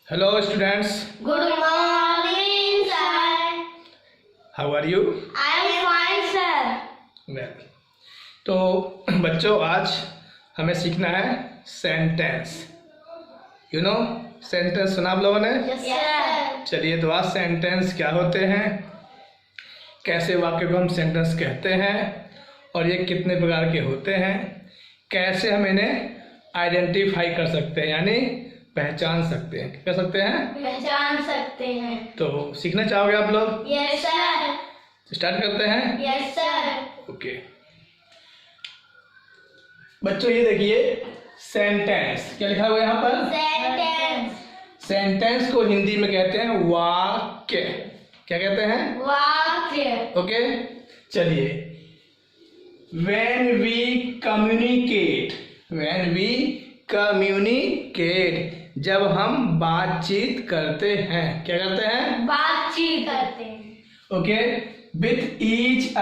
Hello students, Good morning, sir. how are you? I am fine, sir. Well, तो बच्चों आज हमें सीखना है सेंटेंस। यू नो सेंटेंस सुना आप लोगों ने? Yes, sir. चलिए तो आज सेंटेंस क्या होते हैं, कैसे वाक्य को हम सेंटेंस कहते हैं और ये कितने प्रकार के होते हैं, कैसे हम इन्हें आइडेंटिफाई कर सकते हैं यानी पहचान सकते हैं, क्या कर सकते हैं? पहचान सकते हैं। तो सीखना चाहोगे आप लोग? Yes, sir. स्टार्ट करते हैं। Yes, sir. ओके बच्चों ये देखिए सेंटेंस क्या लिखा हुआ है यहाँ पर? Sentence. सेंटेंस को हिंदी में कहते हैं वाक्य। क्या कहते हैं? वाक्य। ओके चलिए when we communicate जब हम बातचीत करते हैं, क्या करते हैं? बातचीत करते हैं। ओके विथ ईच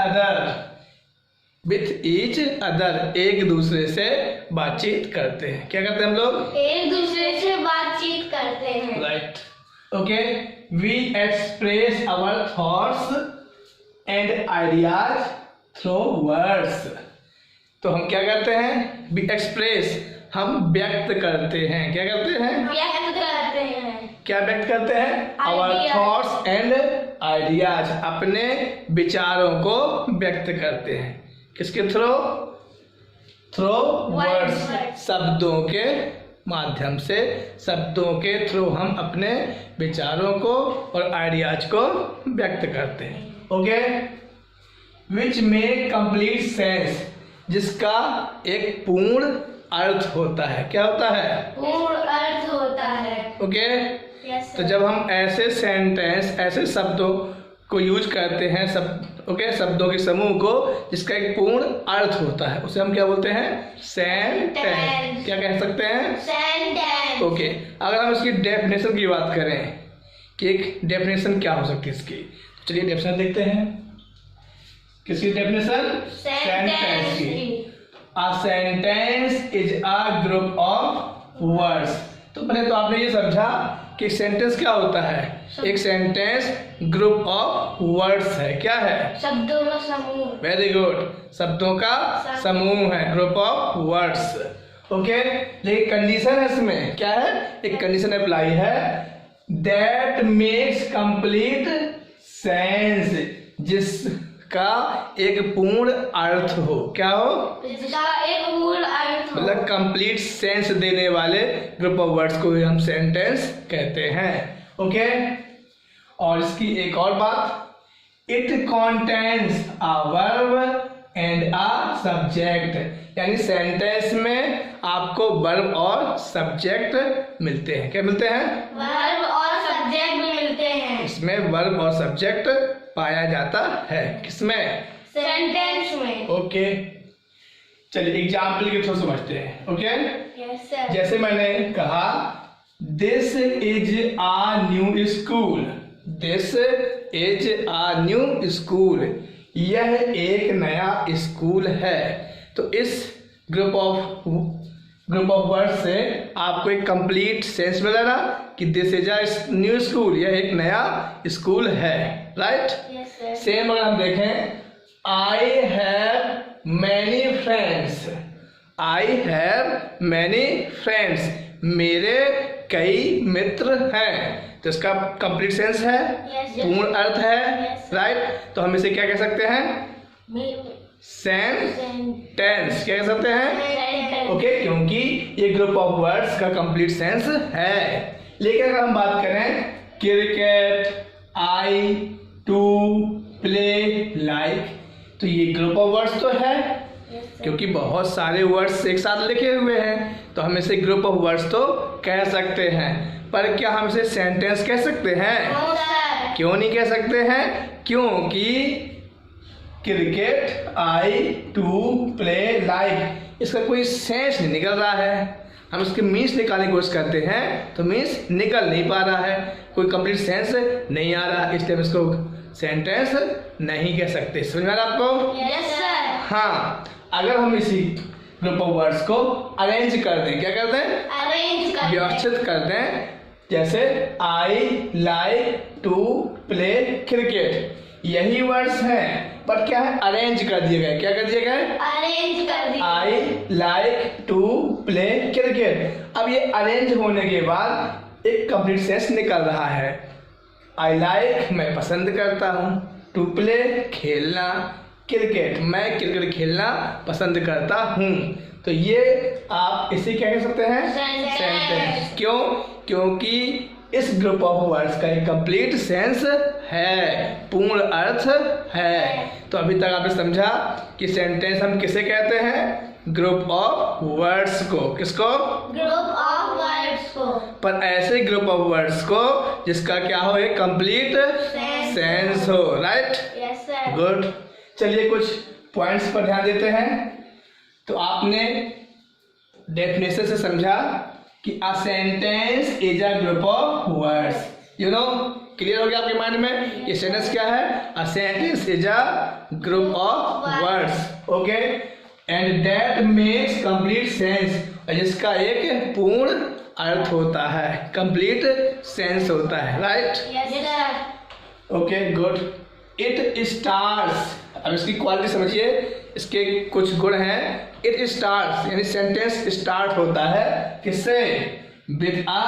अदर एक दूसरे से बातचीत करते हैं, क्या करते हैं हम लोग? एक दूसरे से बातचीत करते हैं। Right okay we express our thoughts and ideas through words. तो हम क्या करते हैं? वी एक्सप्रेस हम व्यक्त करते हैं, क्या करते हैं? व्यक्त करते हैं। क्या व्यक्त करते हैं? Our Ideas. Thoughts and ideas अपने विचारों को व्यक्त करते हैं किसके थ्रू? Through words Words. शब्दों के माध्यम से, शब्दों के थ्रू हम अपने विचारों को और आइडियाज को व्यक्त करते हैं। Okay which make complete sense जिसका एक पूर्ण अर्थ होता है, क्या होता है? पूर्ण अर्थ होता है। ओके Yes, तो sir. जब हम ऐसे सेंटेंस ऐसे शब्दों को यूज करते हैं शब्दों के समूह को जिसका एक पूर्ण अर्थ होता है उसे हम क्या बोलते हैं? सेंटेंस। Sentence. क्या कह सकते हैं? Sentence. ओके अगर हम इसकी डेफिनेशन की बात करें कि एक डेफिनेशन क्या हो सकती है इसकी, तो चलिए डेफिनेशन देखते हैं। किसकी डेफिनेशन? Sentence की। की। A sentence is a group of words। तो पहले तो आपने ये समझा कि सेंटेंस क्या होता है? एक सेंटेंस ग्रुप ऑफ वर्ड्स है, क्या है? शब्दों का समूह। वेरी गुड, शब्दों का समूह है, ग्रुप ऑफ वर्ड्स। ओके लेकिन कंडीशन है इसमें, क्या है? एक कंडीशन अप्लाई है दैट मेक्स कंप्लीट सेंस जिसका एक पूर्ण अर्थ हो, क्या हो? जिसका एक पूर्ण अर्थ हो। मतलब कंप्लीट सेंस देने वाले ग्रुप ऑफ वर्ड्स को हम सेंटेंस कहते हैं। ओके और इसकी एक और बात, it contains a verb and a subject यानी सेंटेंस में आपको वर्ब और सब्जेक्ट मिलते हैं। क्या मिलते हैं? वर्ब और सब्जेक्ट भी मिलते हैं। इसमें वर्ब और सब्जेक्ट पाया जाता है किसमें? सेंटेंस में। ओके चलिए एग्जाम्पल के थ्रू समझते हैं। Okay yes sir. जैसे मैंने कहा this is a new school, this is a new school, यह एक नया स्कूल है। तो इस ग्रुप ऑफ वर्ड से आपको एक कंप्लीट सेंस मिला ना कि this is a new school, यह एक नया स्कूल है। Right yes sir. सेम अगर हम देखें I have many friends, I have many friends, मेरे कई मित्र हैं। तो इसका कंप्लीट सेंस है, Yes, पूर्ण अर्थ है। Yes. राइट तो हम इसे क्या कह सकते हैं? सेंटेंस। क्या कह सकते हैं? ओके क्योंकि ये ग्रुप ऑफ वर्ड्स का कंप्लीट सेंस है। लेकिन अगर हम बात करें cricket, I, to, play, like, तो ये ग्रुप ऑफ वर्ड्स तो है क्योंकि बहुत सारे वर्ड्स एक साथ लिखे हुए हैं तो हम इसे ग्रुप ऑफ वर्ड्स तो कह सकते हैं। पर क्या हम इसे सेंटेंस कह सकते हैं? No sir. क्यों नहीं कह सकते हैं? क्योंकि cricket, I, to, play, like इसका कोई सेंस नहीं निकल रहा है। हम इसके मीन्स निकालने की कोशिश करते हैं तो मीन्स निकल नहीं पा रहा है, कोई कंप्लीट सेंस नहीं आ रहा, इसलिए हम इसको सेंटेंस नहीं कह सकते। समझ में आ रहा आपको? Yes sir. हाँ अगर हम इसी ग्रुप ऑफ वर्ड्स को अरेंज कर दें, क्या कर दें? अरेंज कर व्यवस्थित कर दें जैसे I like to play cricket, यही वर्ड्स हैं बट क्या है, अरेंज कर दिए गए। क्या कर दिए गए? अरेंज कर दिया। I like to play cricket. अब ये अरेंज होने के बाद एक कंप्लीट सेंस निकल रहा है। आई लाइक मैं पसंद करता हूँ, टू प्ले खेलना, क्रिकेट मैं क्रिकेट खेलना पसंद करता हूँ। तो ये आप इसे क्या कह सकते हैं? सेंटेंस। क्यों? क्योंकि इस ग्रुप ऑफ वर्ड्स का एक कंप्लीट सेंस है, पूर्ण अर्थ है। तो अभी तक आपने समझा कि सेंटेंस हम किसे कहते हैं? ग्रुप ऑफ वर्ड्स को। किसको? ग्रुप ऑफ वर्ड्स को। पर ऐसे ग्रुप ऑफ वर्ड्स को जिसका क्या हो, एक कंप्लीट सेंस हो। राइट? Yes sir. गुड। चलिए कुछ पॉइंट्स पर ध्यान देते हैं। तो आपने डेफिनेशन से समझा कि a sentence is a group of words. You know, clear हो गया आपके माइंड में? ये सेंटेंस क्या है? A sentence is a group of words. Okay, and that makes complete sense, जिसका एक पूर्ण अर्थ होता है, कंप्लीट सेंस होता है। Right? Yes sir. Okay, good. It starts, अब इसकी क्वालिटी समझिए, इसके कुछ गुण हैं। इट स्टार्स यानी सेंटेंस स्टार्ट होता है किससे? With a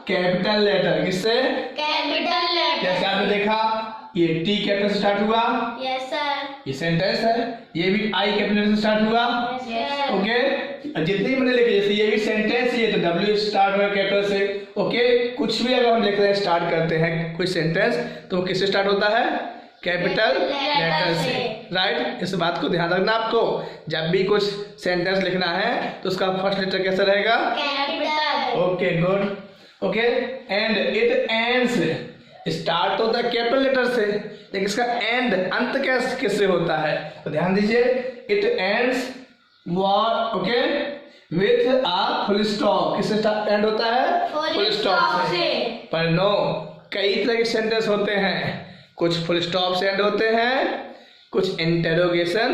capital letter. किससे? Capital letter. जैसे आपने देखा ये टी कैपिटल से स्टार्ट हुआ, यस सर। ये सेंटेंस है। ये भी आई कैपिटल से स्टार्ट हुआ। Yes sir. ओके, जितनी मैंने लिखी, जैसे ये भी सेंटेंस, ये तो डब्ल्यू स्टार्ट हुआ कैपिटल से। ओके, कुछ भी अगर हम लिख रहे हैं, स्टार्ट करते हैं कोई सेंटेंस, तो वो किससे स्टार्ट होता है? कैपिटल लेटर से। राइट? इस बात को ध्यान रखना आपको, जब भी कुछ सेंटेंस लिखना है तो उसका फर्स्ट लेटर कैसा रहेगा? Capital. Okay, good. Okay, and it ends, start होता है कैपिटल लेटर से, लेकिन इसका एंड अंत कैसे किससे होता है? तो ध्यान दीजिए, it ends what, okay, with a full stop. किससे एंड होता है? फुल स्टॉप से। पर नो, कई तरह के सेंटेंस होते हैं। कुछ फुल स्टॉप से एंड होते हैं, कुछ इंटेरोगेशन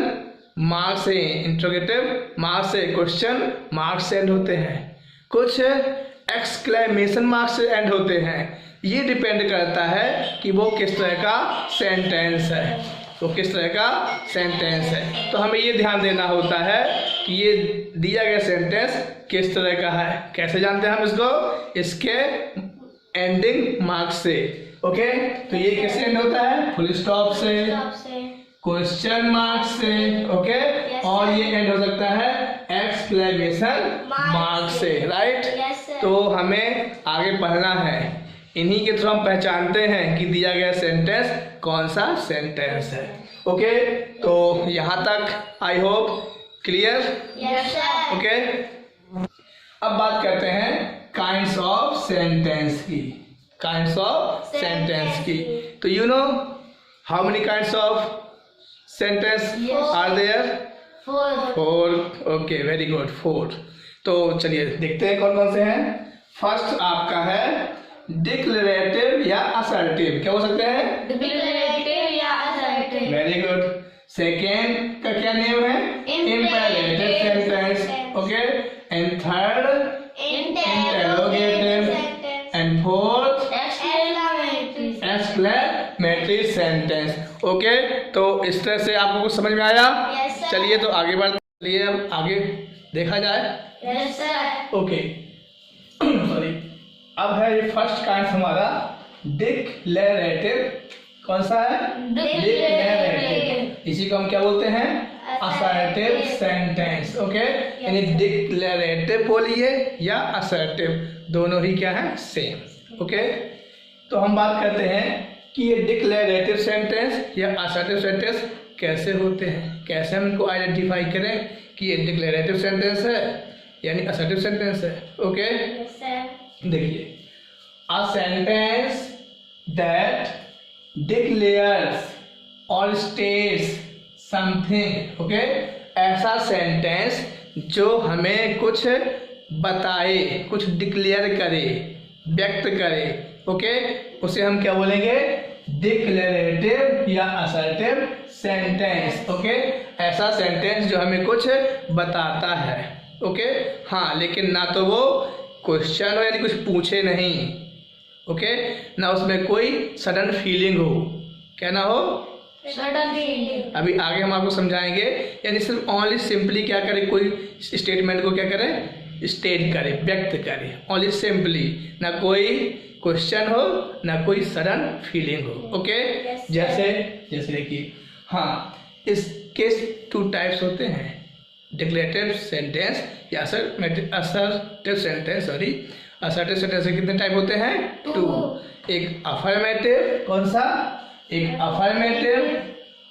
मार्क से, इंट्रोगेटिव मार्क से, क्वेश्चन मार्क से एंड होते हैं, कुछ एक्सक्लेमेशन मार्क से एंड होते हैं। ये डिपेंड करता है कि वो किस तरह का सेंटेंस है, वो किस तरह का सेंटेंस है। तो हमें ये ध्यान देना होता है कि ये दिया गया सेंटेंस किस तरह का है। कैसे जानते हैं हम इसको? इसके एंडिंग मार्क से। ओके, तो ये किससे एंड होता है? फुल स्टॉप से, क्वेश्चन मार्क से। ओके, और ये एंड हो सकता है एक्सक्लेमेशन मार्क से। राइट? तो हमें आगे पढ़ना है, इन्हीं के थ्रू हम पहचानते हैं कि दिया गया सेंटेंस कौन सा सेंटेंस है। ओके, तो यहाँ तक I hope clear. Yes sir. Okay, अब बात करते हैं काइंड्स ऑफ सेंटेंस की। काइंड्स ऑफ सेंटेंस की। तो you know how many kinds of sentence are there? 4। Okay, very good, 4। तो चलिए देखते हैं कौन कौन से हैं। फर्स्ट आपका है डिक्लेरेटिव या असर्टिव। क्या हो सकते हैं? डिक्लेरेटिव या असर्टिव। Very good. सेकेंड का क्या नेम है? Imperative sentence. Okay, and third interrogative, and fourth exclamatory sentence. Okay, तो इस तरह से आपको कुछ समझ में आया? Yes, sir. चलिए तो आगे बढ़ते, चलिए अब आगे देखा जाए। Yes sir. ओके, सॉरी, अब है ये फर्स्ट काइंड हमारा डिक्लेरेटिव। कौन सा है? डिक्लेरेटिव। इसी को हम क्या बोलते हैं? Assertive sentence. ओके, यानी डिक्लेरेटिव बोलिए या असर्टिव, दोनों ही क्या है? सेम। ओके, तो हम बात करते हैं कि ये डिक्लेरेटिव सेंटेंस या असर्टिव सेंटेंस कैसे होते हैं, कैसे हम इनको आइडेंटिफाई करें कि ये डिक्लेरेटिव सेंटेंस है यानी असर्टिव सेंटेंस है। Okay, yes sir. देखिए, अ सेंटेंस दैट डिक्लेयर्स और स्टेट्स समथिंग। ओके, ऐसा सेंटेंस जो हमें कुछ बताए, कुछ डिक्लेयर करे, व्यक्त करे। ओके, उसे हम क्या बोलेंगे? डिक्लेरेटिव या असर्टिव सेंटेंस। ओके, ऐसा सेंटेंस जो हमें कुछ बताता है। ओके, हाँ, लेकिन ना तो वो क्वेश्चन हो यानी कुछ पूछे नहीं, ओके, ना उसमें कोई सडन फीलिंग हो, क्या ना हो, सडन फीलिंग। अभी आगे हम आपको समझाएंगे। यानी सिर्फ ओनली सिंपली क्या करें, कोई स्टेटमेंट को क्या करें, स्टेट करें, व्यक्त करें, ओनली सिंपली, ना कोई क्वेश्चन हो ना कोई सडन फीलिंग हो। ओके, जैसे जैसे देखिए, हाँ, इसके 2 टाइप्स होते हैं, डिक्लेरेटिव सेंटेंस या assertive sentence. Sorry, assertive sentence के कितने टाइप होते हैं, 2। एक अफर्मेटिव, कौन सा, एक अफर्मेटिव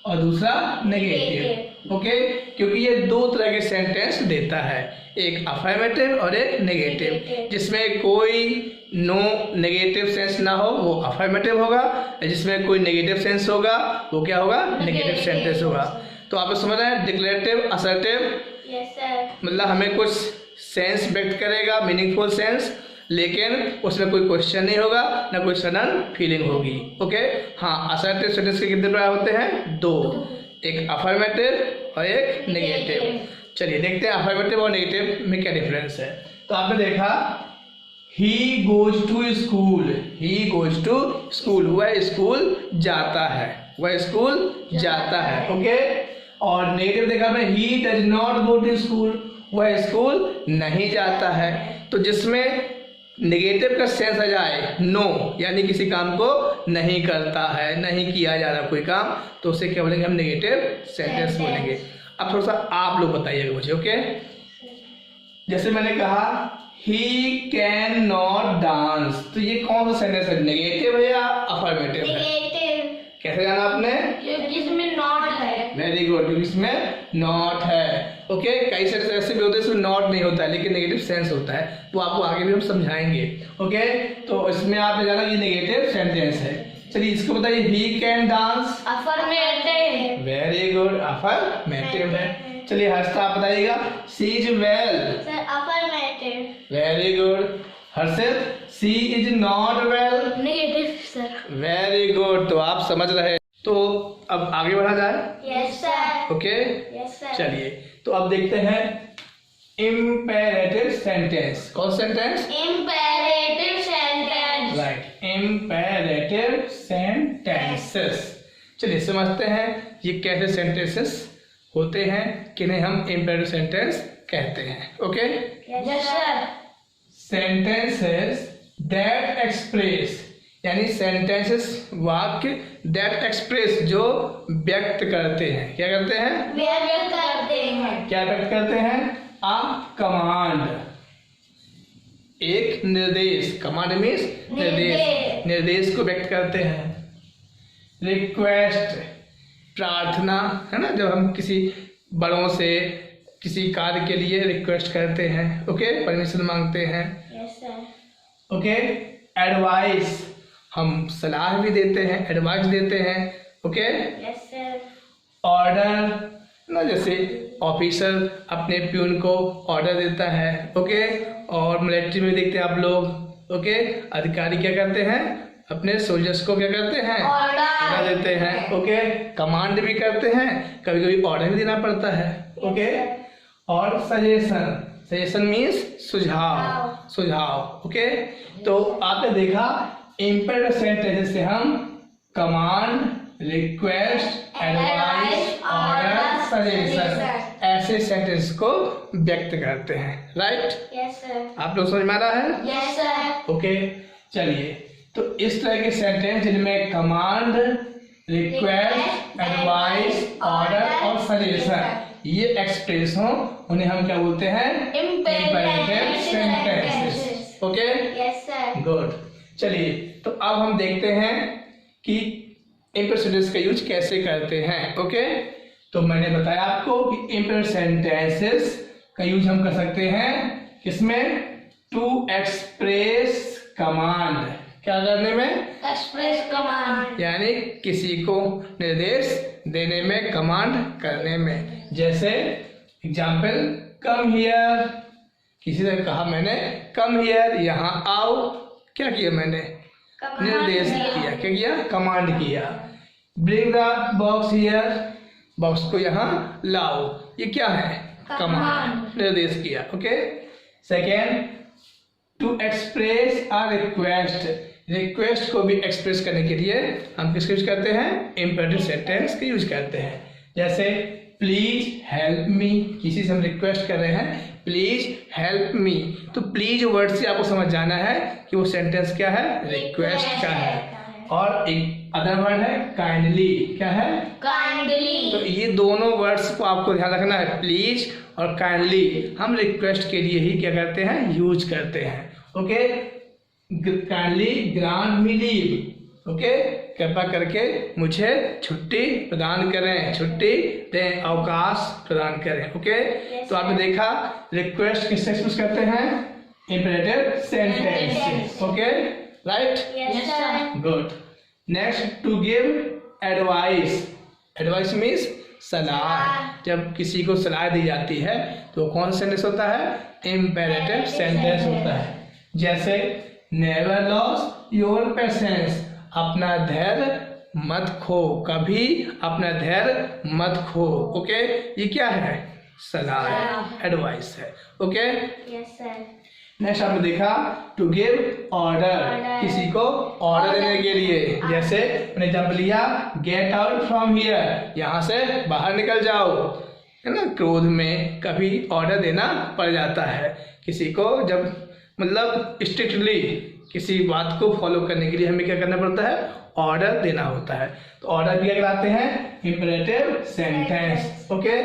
और दूसरा नेगेटिव। ओके, क्योंकि ये 2 तरह के सेंटेंस देता है, एक अफर्मेटिव और एक नेगेटिव। जिसमें कोई नो नेगेटिव सेंस ना हो वो अफर्मेटिव होगा, जिसमें कोई नेगेटिव सेंस होगा वो क्या होगा, नेगेटिव सेंटेंस होगा। तो आप समझ रहे हैं, डिक्लेरेटिव असर्टिव यस सर। मतलब हमें कुछ सेंस व्यक्त करेगा, मीनिंगफुल सेंस, लेकिन उसमें कोई क्वेश्चन नहीं होगा ना कोई सडन फीलिंग होगी। ओके, हाँ, असर्टिव सेंटेंस के कितने प्रकार होते हैं, 2, एक अफर्मेटिव और एक नेगेटिव। चलिए देखते हैं अफर्मेटिव और नेगेटिव में क्या डिफरेंस है। तो आपने देखा, he goes to school, he goes to school, वह स्कूल जाता है, वह स्कूल जाता है। ओके, और नेगेटिव देखा मैं, he does not go to school, वह स्कूल नहीं जाता है। तो जिसमें नेगेटिव का सेंस आ जाए, नो, यानी किसी काम को नहीं करता है, नहीं किया जा रहा कोई काम, तो उसे क्या बोलेंगे हम, नेगेटिव सेंटेंस बोलेंगे। अब थोड़ा सा आप लोग बताइएगा मुझे। ओके, जैसे मैंने कहा ही कैन नॉट डांस, तो ये कौन सा सेंटेंस है, नेगेटिव है या अफर्मेटिव है, नेगेटिव। कैसे जाना आपने, क्योंकि इसमें नॉट है। वेरी गुड, क्योंकि इसमें नॉट है। ओके, कई सेंटेंस ऐसे भी होते हैं इसमें नॉट नहीं होता है लेकिन नेगेटिव सेंस होता है, वो आपको आगे भी हम समझाएंगे। ओके, तो इसमें आपने जाना ये नेगेटिव सेंटेंस है। चलिए इसको बताइए, he can dance, affirmative. Very good, affirmative है। चलिए हर्षिता आप बताइएगा, she is well, sir affirmative. Very good. Harshit, she is not well, negative sir. Very good. तो आप समझ रहे हैं। तो अब आगे बढ़ा जाए। Yes sir. Okay, yes sir. चलिए तो अब देखते हैं इम्पेरेटिव सेंटेंस। कौन sentence, imperative sentence. Right, imperative sentences. चलिए समझते हैं ये कैसे सेंटेंसेस होते हैं, किन्हें हम इम्पेरेटिव सेंटेंस कहते हैं। Okay, yes sir. Sentences that express, यानी सेंटेंसेस वाक्य दैट एक्सप्रेस जो व्यक्त करते हैं, क्या करते हैं, व्यक्त करते हैं। क्या व्यक्त करते हैं, आ कमांड, एक निर्देश, कमांड मीन्स निर्देश, निर्देश को व्यक्त करते हैं। रिक्वेस्ट, प्रार्थना, है ना, जब हम किसी बड़ों से किसी कार्य के लिए रिक्वेस्ट करते हैं, ओके, परमिशन मांगते हैं। Yes sir. ओके, एडवाइस, हम सलाह भी देते हैं, एडवाइस देते हैं। Okay, yes sir. ऑर्डर ना, जैसे ऑफिसर अपने प्यून को ऑर्डर देता है। ओके, और मिलिट्री में देखते हैं आप लोग। ओके, अधिकारी क्या करते हैं, अपने सोल्जर्स को क्या करते हैं, ऑर्डर देते हैं। ओके, कमांड भी करते हैं, कभी कभी ऑर्डर भी देना पड़ता है। ओके, और सजेशन, सजेशन मीन्स सुझाव, सुझाव। ओके, तो आपने देखा इम्पेरेटिव सेंटेंस से हम command, request, advice, order, suggestion, ऐसे सेंटेंस को व्यक्त करते हैं। Right, yes sir. आप लोग समझ में आ रहा है। Yes sir. ओके, चलिए तो इस तरह के सेंटेंस जिनमें कमांड, रिक्वेस्ट, एडवाइस, ऑर्डर और सजेशन ये एक्सप्रेस हो, उन्हें हम क्या बोलते हैं, imperative sentences. Okay, yes sir. Good. चलिए तो अब हम देखते हैं कि इम्पेरेटिव सेंटेंस का यूज कैसे करते हैं। ओके, तो मैंने बताया आपको कि इम्पेरेटिव सेंटेंसेस का यूज हम कर सकते हैं किसमें, टू एक्सप्रेस कमांड, क्या करने में, एक्सप्रेस कमांड, यानी किसी को निर्देश देने में, कमांड करने में। जैसे एग्जाम्पल, कम हियर, किसी ने कहा मैंने कम हियर, यहाँ आओ, क्या किया मैंने, निर्देश किया, क्या किया, कमांड किया। Bring the box here, box को यहाँ लाओ, ये क्या है, कमांड, निर्देश किया। Okay, second, to express a request, request को भी एक्सप्रेस करने के लिए हम किसका यूज करते हैं? इम्पेरेटिव सेंटेंस का यूज करते हैं। जैसे प्लीज हेल्प मी, किसी से हम रिक्वेस्ट कर रहे हैं प्लीज हेल्प मी, तो प्लीज वर्ड से आपको समझ जाना है कि वो सेंटेंस क्या है? रिक्वेस्ट का है। और एक अदर वर्ड है काइंडली, क्या है? काइंडली। तो ये दोनों वर्ड्स को आपको ध्यान रखना है, प्लीज और काइंडली हम रिक्वेस्ट के लिए ही क्या करते हैं? यूज करते हैं। ओके, काइंडली ग्रांट मी लीव, ओके, कृपया करके मुझे छुट्टी प्रदान करें, छुट्टी दें, अवकाश प्रदान करें। ओके, तो आपने देखा रिक्वेस्ट किससे एक्सप्रेस करते हैं? Imperative sentence. Okay, right? Yes, sir. Good. Next, to give advice, advice means सलाह। जब किसी को सलाह दी जाती है तो कौन सा सेंटेंस होता है? इम्पेरेटिव सेंटेंस होता है। जैसे नेवर लॉस योर पेशेंस, अपना धैर्य मत खो, कभी अपना धैर्य मत खो। ओके, ये क्या है? सलाह है, एडवाइस है। Okay, Yes, sir. नेक्स्ट आपने देखा टू गिव ऑर्डर, किसी को ऑर्डर देने के लिए। जैसे मैंने एग्जाम्पल लिया गेट आउट फ्रॉम हियर, यहाँ से बाहर निकल जाओ, है ना। क्रोध में कभी ऑर्डर देना पड़ जाता है किसी को, जब मतलब स्ट्रिक्टली किसी बात को फॉलो करने के लिए हमें क्या करना पड़ता है? ऑर्डर देना होता है। तो ऑर्डर भी क्या कहलाते हैं? Imperative sentence. ओके,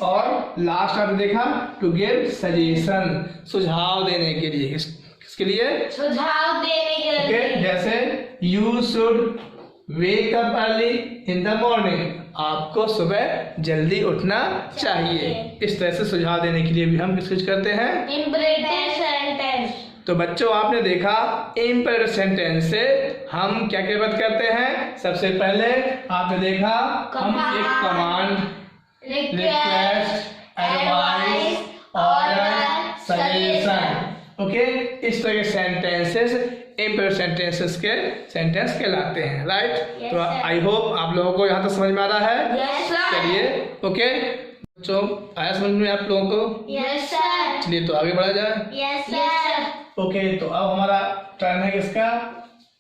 और लास्ट आपने देखा टू गिव सजेशन, सुझाव देने के लिए। किसके लिए? सुझाव देने के ओके, लिए। जैसे you should wake up early in the morning, आपको सुबह जल्दी उठना चाहिए। इस तरह से सुझाव देने के लिए भी हम किसको यूज करते हैं? Imperative sentence. तो बच्चों आपने देखा इम्पेरेटिव सेंटेंस से हम क्या क्या बात करते हैं? सबसे पहले आपने देखा हम एक command, request, advice, order, suggestion. Okay, इस तरह के सेंटेंसेस इम्पेरेटिव सेंटेंसेस के सेंटेंस कहलाते हैं। राइट? Yes, तो sir. आई होप आप लोगों को यहाँ तक समझ में आ रहा है। Yes, sir. चलिए, ओके बच्चों, आया समझ में आप लोगों को? Yes, sir. चलिए तो आगे बढ़ा जाए। Yes, sir. ओके, तो अब हमारा टर्न है किसका?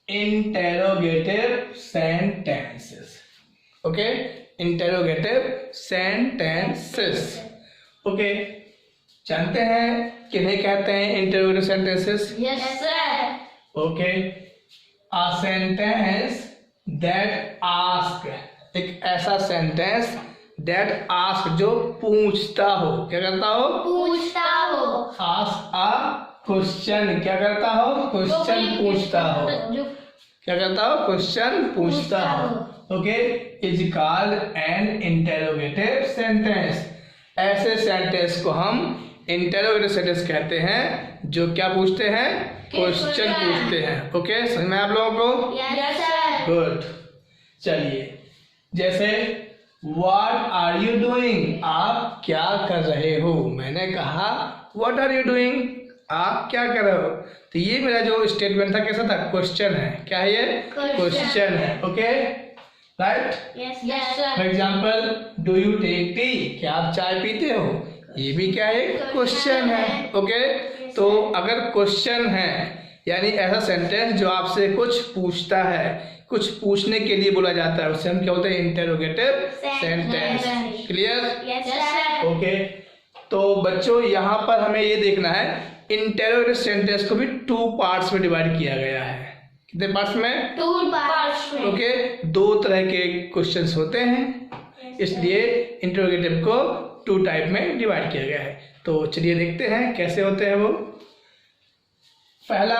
Interrogative sentences. Okay, interrogative sentences. Okay, जानते हैं किन्हें कहते हैं interrogative sentences? Yes, sir. Okay, a sentence that ask, एक ऐसा सेंटेंस दैट आस्क जो पूछता हो। क्या करता हो? पूछता हो। आस्क अ क्वेश्चन, क्या करता हो? क्वेश्चन पूछता हो। क्या करता हो? क्वेश्चन पूछता हो। Okay, is called an interrogative sentence. ऐसे सेंटेंस को हम इंटेरोगेटिव सेंटेंस कहते हैं जो क्या पूछते हैं? क्वेश्चन पूछते हैं। ओके, समझ में आप लोगों को? Yes, sir. गुड। चलिए, जैसे व्हाट आर यू डूइंग, आप क्या कर रहे हो। मैंने कहा व्हाट आर यू डूइंग, आप क्या कर रहे हो। तो ये मेरा जो स्टेटमेंट था कैसा था? क्वेश्चन है। क्या है ये? क्वेश्चन है। Okay, right? Yes, sir. For example do you take tea, क्या आप चाय पीते हो, ये भी क्या है? क्वेश्चन है। ओके, तो अगर क्वेश्चन है यानी ऐसा सेंटेंस जो आपसे कुछ पूछता है, कुछ पूछने के लिए बोला जाता है, उससे हम क्या होते हैं? Interrogative sentence. Clear? Yes, sir. Okay, तो बच्चों यहाँ पर हमें ये देखना है इंटेरोगेटिव सेंटेंस को भी 2 पार्ट्स में डिवाइड किया गया है। कितने पार्ट्स में? 2 parts में। ओके, 2 तरह के क्वेश्चंस होते हैं, इसलिए इंटेरोगेटिव को 2 टाइप में डिवाइड किया गया है। तो चलिए देखते हैं कैसे होते हैं वो। पहला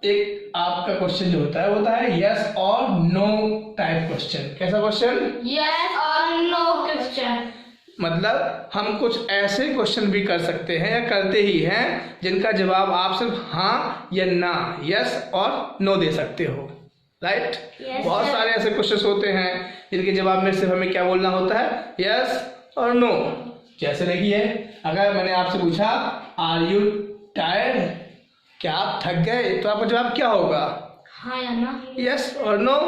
एक आपका क्वेश्चन जो होता है यस और नो टाइप क्वेश्चन। कैसा question? Yes or no question. मतलब हम कुछ ऐसे क्वेश्चन भी कर सकते हैं या करते ही हैं जिनका जवाब आप सिर्फ हाँ या ना, यस और नो दे सकते हो। राइट? Yes, बहुत sir. सारे ऐसे क्वेश्चन होते हैं जिनके जवाब में सिर्फ हमें क्या बोलना होता है? यस और नो। जैसे देखिए, अगर मैंने आपसे पूछा आर यू टायर्ड, क्या आप थक गए, तो आपका जवाब क्या होगा? हाँ या ना? यस और नो।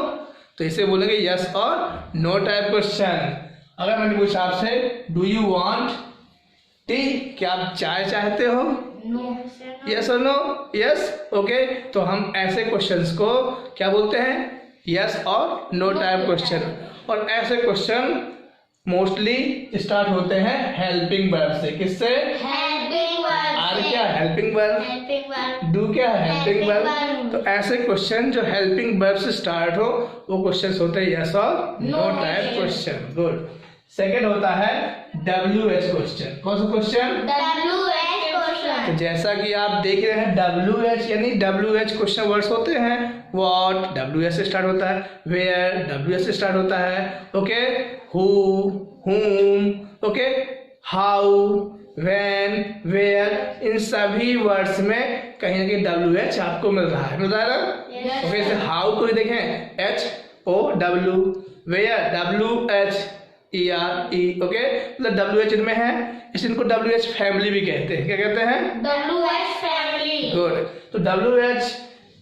तो इसे बोलेंगे यस और नो टाइप क्वेश्चन। अगर मैंने पूछा आपसे डू यू वांट टी, क्या आप चाय चाहते हो, No. यस और नो? Yes, okay. तो हम ऐसे क्वेश्चंस को क्या बोलते हैं? यस और नो टाइप क्वेश्चन। और ऐसे क्वेश्चन मोस्टली स्टार्ट होते हैं हेल्पिंग वर्ब से। किससे? Helping verb. आर क्या? Helping verb. Helping verb. Do क्या है? Helping Helping verb. verb. तो ऐसे क्वेश्चन जो हेल्पिंग वर्ब से स्टार्ट हो वो क्वेश्चंस होते हैं यस और no No type question. Question. Good. Second होता है WH क्वेश्चन। कौन सा क्वेश्चन? WH तो question. जैसा कि आप देख रहे हैं WH यानी WH क्वेश्चन वर्ड्स होते हैं। व्हाट WH से स्टार्ट होता है, वेयर WH से स्टार्ट होता है, okay, who, whom, okay, how, when, where, इन सभी वर्ड्स में कहीं ना कहीं WH आपको मिल रहा है ना? Yes, ओके, जैसे हाउ को ही देखें HOW, वेयर WHERE, ओके, मतलब WH इनमें है, इस इनको WH फैमिली भी कहते हैं। क्या कहते हैं? WH family. गुड। तो WH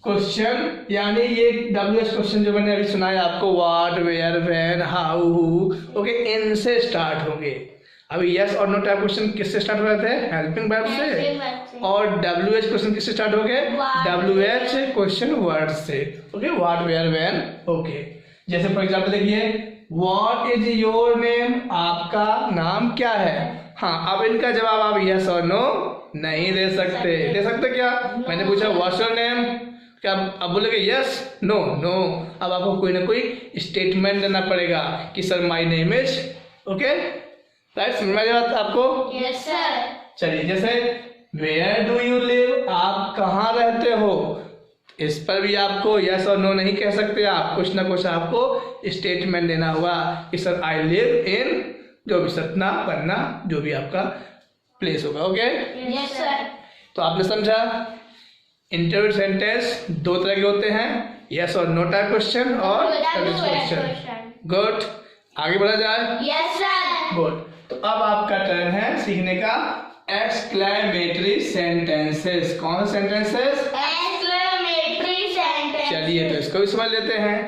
क्वेश्चन यानी ये WH क्वेश्चन जो मैंने अभी सुनाया आपको, what, where, when, how, who, okay, इनसे स्टार्ट होंगे। अभी यस और नो टाइप क्वेश्चन किससे स्टार्ट हो रहे थे? हेल्पिंग वर्ब से। Helping verb से. और WH क्वेश्चन किससे स्टार्ट हो गए? What. WH क्वेश्चन वर्ड से, okay, what, where, when, okay. जैसे फॉर एग्जांपल देखिए, व्हाट इज योर नेम? आपका नाम क्या है? हाँ, अब इनका जवाब आप यस और नो नहीं दे सकते। दे सकते क्या? मैंने पूछा व्हाट्स योर नेम, क्या अब बोलेगे यस, नो? नो। अब आपको कोई ना कोई स्टेटमेंट देना पड़ेगा कि sir my name is, okay, right? समझ में आ रहा है आपको? Yes sir. चलिए, जैसे वेयर डू यू लिव? आप कहाँ रहते हो? इस पर भी आपको यस और नो नहीं कह सकते आप, कुछ ना कुछ आपको स्टेटमेंट देना होगा कि सर आई लिव इन, जो भी सतना, पन्ना, जो भी आपका प्लेस होगा, ओके। Yes sir. तो आपने समझा इंटरव्यू सेंटेंस दो तरह के होते हैं, यस और नो टाइप क्वेश्चन और WH क्वेश्चन। question. गुड, आगे बढ़ा जाए। Yes sir. गुड। तो अब आपका टर्न है सीखने का एक्सक्लेमेटरी सेंटेंसेस। कौन से सेंटेंसेस? Exclamatory sentence. चलिए तो इसको भी समझ लेते हैं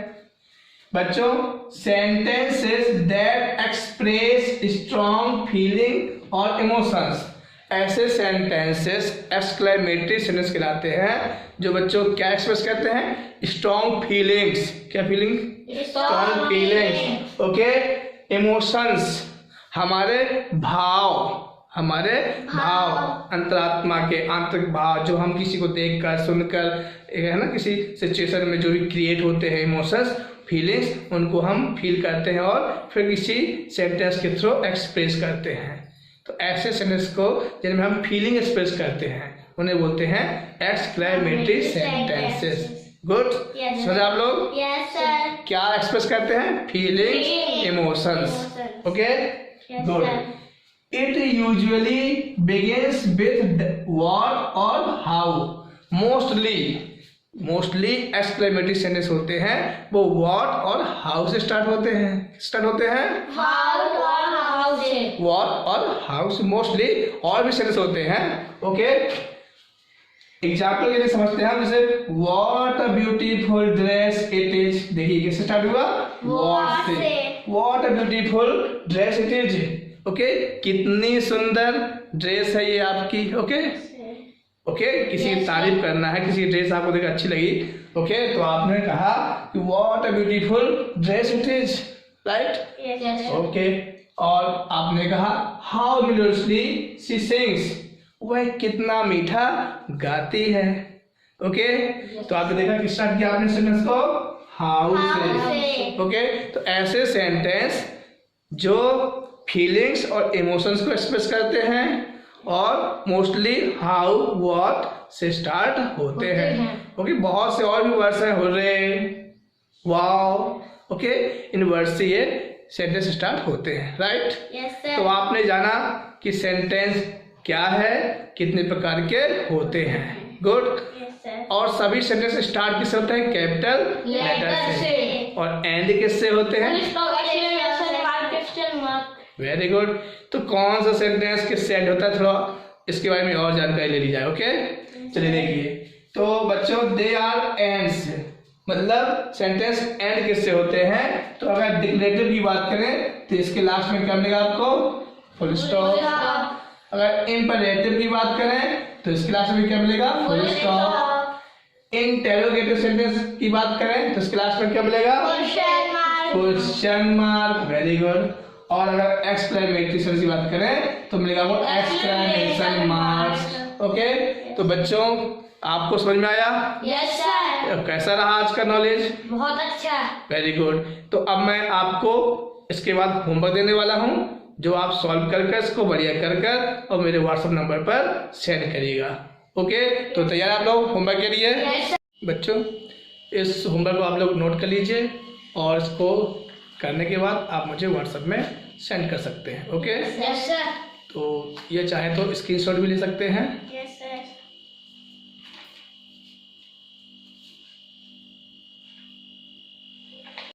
बच्चों। Sentences that express strong feeling और इमोशंस, ऐसे सेंटेंसेस एक्सक्लेमेटरी सेंटेंस कहलाते हैं जो बच्चों क्या एक्सप्रेस करते हैं? Strong feelings. क्या feeling? Strong feelings, okay. Emotions, हमारे भाव, हमारे भाव, अंतरात्मा के आंतरिक भाव जो हम किसी को देखकर, सुनकर, है ना, किसी सिचुएशन में जो भी क्रिएट होते हैं इमोशंस, फीलिंग्स, उनको हम फील करते हैं और फिर किसी सेंटेंस के थ्रू एक्सप्रेस करते हैं। तो ऐसे सेंटेंस को जिनमें हम फीलिंग एक्सप्रेस करते हैं उन्हें बोलते हैं exclamatory sentences. Good, Yes, sir. समझ आप लोग? Yes sir. क्या एक्सप्रेस करते हैं? Feelings, Feelings, emotions, emotions. Okay. Yes, good. sir. It usually begins with what और how. मोस्टली एक्सक्लेमेटरी सेंटेंस होते हैं वो what और how से स्टार्ट होते हैं। How or how से. what और how से मोस्टली और भी सेंटेंस होते हैं, ओके। एग्जाम्पल के लिए समझते हैं हम, जैसे what a beautiful dress it is। देखिए किससे स्टार्ट हुआ? What से। से। what a beautiful dress it is, okay. कितनी सुंदर ड्रेस है ये आपकी, ओके। ओके, किसी की तारीफ करना है, किसी की ड्रेस आपको देख अच्छी लगी, ओके, तो आपने कहा कि what a beautiful dress it is, right? Yes sir. Okay. और आपने कहा how melodiously she sings, वह कितना मीठा गाती है, ओके। तो आपने देखा किस स्टार्ट किया आपने सेंटेंस को? हाउ से, ओके। तो ऐसे सेंटेंस जो फीलिंग्स और इमोशंस को एक्सप्रेस करते हैं और मोस्टली हाउ, व्हाट से स्टार्ट होते हैं, ओके। बहुत से और भी वर्ड्स हैं, हुर्रे, वाओ, ओके, इन वर्ड्स से ये सेंटेंस स्टार्ट होते हैं, राइट? Yes sir. तो आपने जाना कि सेंटेंस क्या है, कितने प्रकार के होते हैं, गुड। Yes sir. और सभी सेंटेंस स्टार्ट किससे होते हैं? कैपिटल लेटर Letter से। से। और एंड किससे होते हैं? Full stop, exclamation mark, question mark. Very good. तो कौन सा सेंटेंस किससे एंड होता है, थोड़ा इसके बारे में और जानकारी ले ली जाए, ओके। चलिए देखिए, तो बच्चों दे आर एंड्स, मतलब सेंटेंस एंड किससे होते हैं? तो अगर डिक्लेरेटिव की बात करें तो इसके लास्ट में क्या मिलेगा आपको? Full stop. अगर इम्परेटिव की बात करें तो इसके लास्ट में क्या मिलेगा? Full stop. इंटेरोगेटिव सेंटेंस की बात करें तो इसके लास्ट में क्या मिलेगा? Question mark. Question mark. Very good. और अगर एक्सक्लेमेटरी सेंटेंस की बात करें तो मिलेगा वो एक्सक्लेमेशन मार्क्स। ओके, तो बच्चों आपको समझ में आया? Yes sir. कैसा रहा आज का नॉलेज? बहुत अच्छा। Very good. तो अब मैं आपको इसके बाद होमवर्क देने वाला हूं, जो आप सॉल्व कर इसको बढ़िया कर और मेरे व्हाट्सएप नंबर पर सेंड करिएगा। ओके, तो तैयार आप लोग होमवर्क के लिए? Yes sir. बच्चों इस होमवर्क को आप लोग नोट कर लीजिए और इसको करने के बाद आप मुझे व्हाट्सएप में सेंड कर सकते हैं। Okay, yes sir. तो ये चाहे तो स्क्रीनशॉट भी ले सकते हैं। Yes sir.